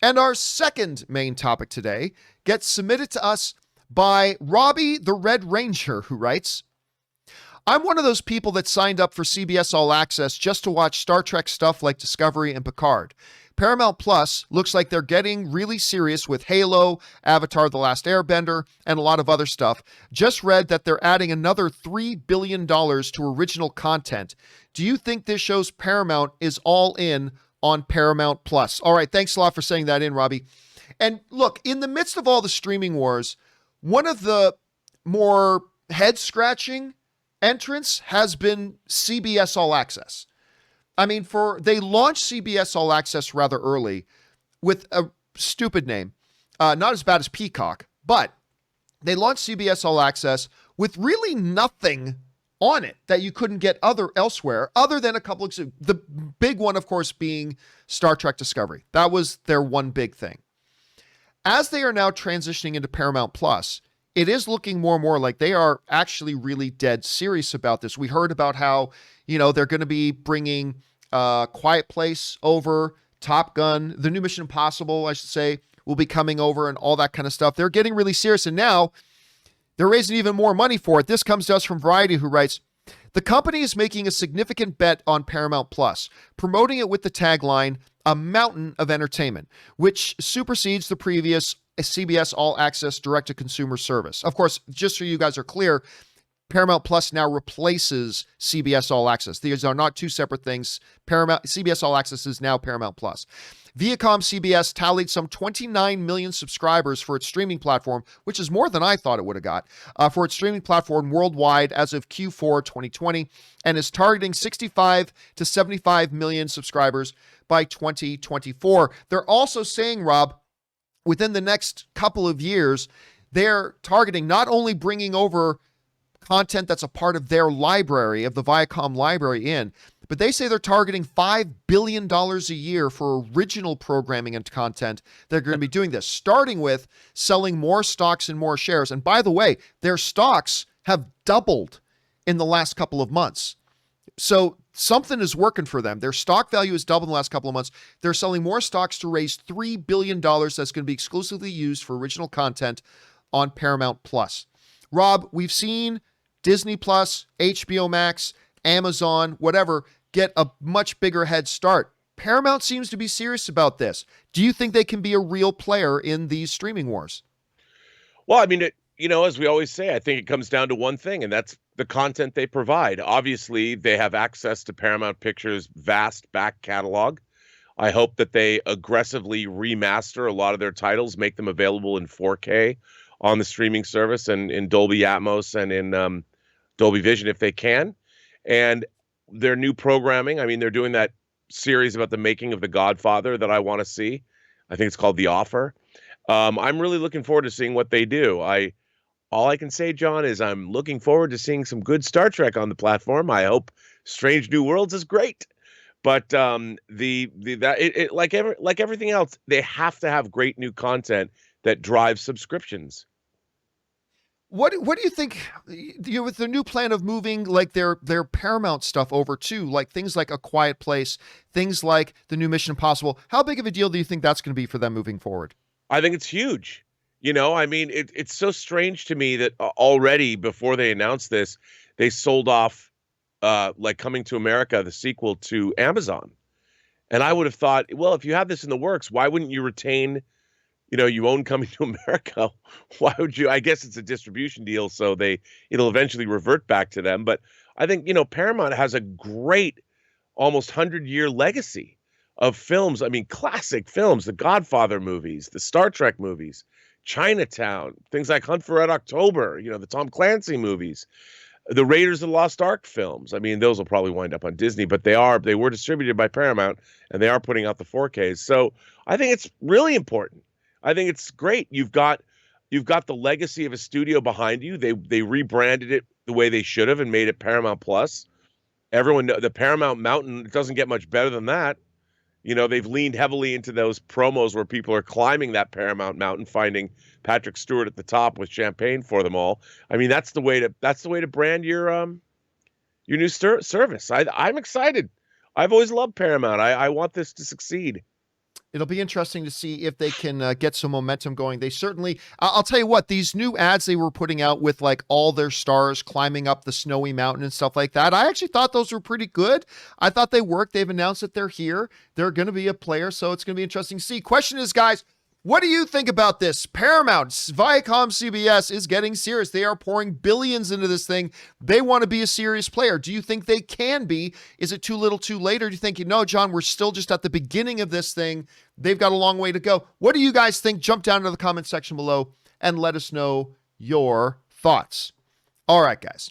And our second main topic today gets submitted to us by Robbie the Red Ranger, who writes, I'm one of those people that signed up for CBS All Access just to watch Star Trek stuff like Discovery and Picard. Paramount Plus looks like they're getting really serious with Halo, Avatar: The Last Airbender, and a lot of other stuff. Just read that they're adding another $3 billion to original content. Do you think this shows Paramount is all in on Paramount Plus? All right, thanks a lot for saying that in, Robbie. And look, in the midst of all the streaming wars, one of the more head-scratching entrants has been CBS All Access. I mean, they launched CBS All Access rather early with a stupid name, not as bad as Peacock, but they launched CBS All Access with really nothing on it that you couldn't get elsewhere, other than a couple of, the big one, of course, being Star Trek Discovery. That was their one big thing. As they are now transitioning into Paramount Plus, it is looking more and more like they are actually really dead serious about this. We heard about how, they're going to be bringing Quiet Place over, Top Gun, the new Mission Impossible, I should say, will be coming over and all that kind of stuff. They're getting really serious, and now they're raising even more money for it. This comes to us from Variety, who writes, the company is making a significant bet on Paramount Plus, promoting it with the tagline, a mountain of entertainment, which supersedes the previous CBS All Access direct-to-consumer service. Of course, just so you guys are clear, Paramount Plus now replaces CBS All Access. These are not two separate things. CBS All Access is now Paramount Plus. Viacom CBS tallied some 29 million subscribers for its streaming platform, which is more than I thought it would have got, for its streaming platform worldwide as of Q4 2020, and is targeting 65 to 75 million subscribers by 2024. They're also saying, Rob, within the next couple of years, they're targeting not only bringing over content that's a part of their library, of the Viacom library but they say they're targeting $5 billion a year for original programming and content. They're going to be doing this, starting with selling more stocks and more shares. And by the way, their stocks have doubled in the last couple of months. So something is working for them. Their stock value has doubled in the last couple of months. They're selling more stocks to raise $3 billion that's going to be exclusively used for original content on Paramount Plus. Rob, we've seen Disney Plus, HBO Max, Amazon, whatever, get a much bigger head start. Paramount seems to be serious about this. Do you think they can be a real player in these streaming wars? Well, I mean, as we always say, I think it comes down to one thing, and that's the content they provide. Obviously, they have access to Paramount Pictures' vast back catalog. I hope that they aggressively remaster a lot of their titles, make them available in 4K on the streaming service and in Dolby Atmos and in Dolby Vision if they can. And their new programming, I mean, they're doing that series about the making of The Godfather that I want to see. I think it's called The Offer. I'm really looking forward to seeing what they do. All I can say, John, is I'm looking forward to seeing some good Star Trek on the platform. I hope Strange New Worlds is great. But like everything else, they have to have great new content that drives subscriptions. What do you think, with the new plan of moving like their Paramount stuff over to, like things like A Quiet Place, things like the new Mission Impossible? How big of a deal do you think that's going to be for them moving forward? I think it's huge. I mean, it's so strange to me that already before they announced this, they sold off like Coming to America, the sequel, to Amazon. And I would have thought, well, if you have this in the works, why wouldn't you retain, you own Coming to America? Why would you? I guess it's a distribution deal, so it'll eventually revert back to them. But I think, Paramount has a great, almost 100-year legacy of films. I mean, classic films, the Godfather movies, the Star Trek movies, Chinatown, things like Hunt for Red October, the Tom Clancy movies, the Raiders of the Lost Ark films. I mean, those will probably wind up on Disney, but they were distributed by Paramount, and they are putting out the 4Ks. So I think it's really important. I think it's great. You've got the legacy of a studio behind you. They rebranded it the way they should have and made it Paramount Plus. Everyone knows the Paramount Mountain. It doesn't get much better than that. They've leaned heavily into those promos where people are climbing that Paramount Mountain, finding Patrick Stewart at the top with champagne for them all. I mean, that's the way to brand your new service. I'm excited. I've always loved Paramount. I want this to succeed. It'll be interesting to see if they can get some momentum going. They certainly, I'll tell you what, these new ads they were putting out with like all their stars climbing up the snowy mountain and stuff like that, I actually thought those were pretty good. I thought they worked. They've announced that they're here. They're going to be a player, so it's going to be interesting to see. Question is, guys, what do you think about this? Paramount, Viacom, CBS is getting serious. They are pouring billions into this thing. They want to be a serious player. Do you think they can be? Is it too little too late? Or do you think, no, John, we're still just at the beginning of this thing. They've got a long way to go. What do you guys think? Jump down into the comment section below and let us know your thoughts. All right, guys.